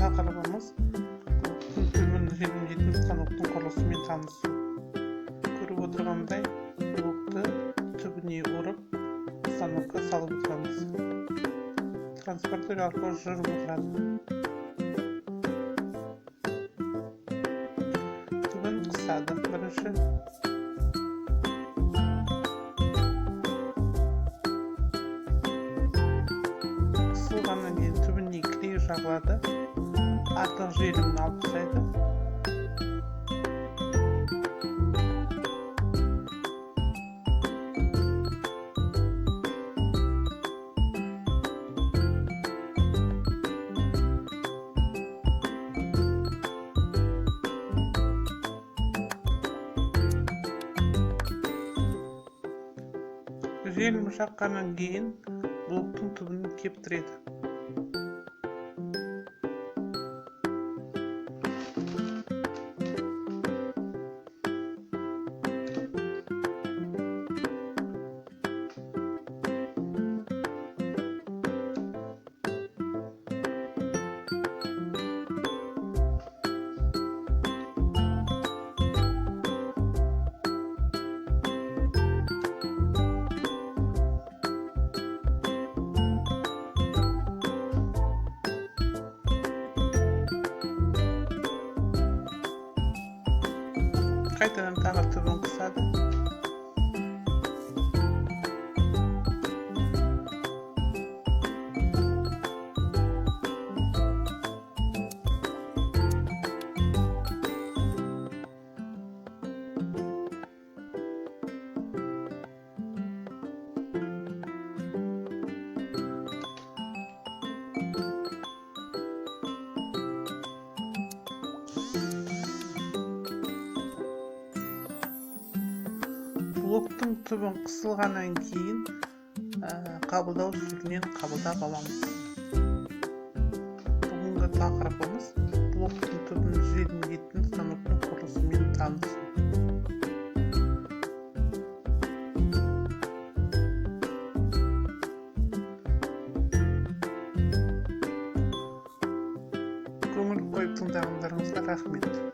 тақырыбымыз блоктың түбін желімдейтін станоктың құрылысымен танысу. Көріп отырғандай, блокты түбіне ұрып, станокқа салып отырамыз. Транспортер арқылы жүріп отырады. Түбін қысады. Бірінші қысылғаннан кейін түбіне клей жағылады. Артық желімін алып тастайды. Желім жаққаннан кейін блоктың түбін кептіреді. Қайтадан тағы түбін қысады. Блоктың түбін қысылғаннан кейін қабылдау шегінен қабылдап аламыз. Бүгінгі тақырыбымыз блоктың түбін желімдейтін станоктың құрылысымен танысу. Көңіл қойып тыңдағандарыңызға рахмет.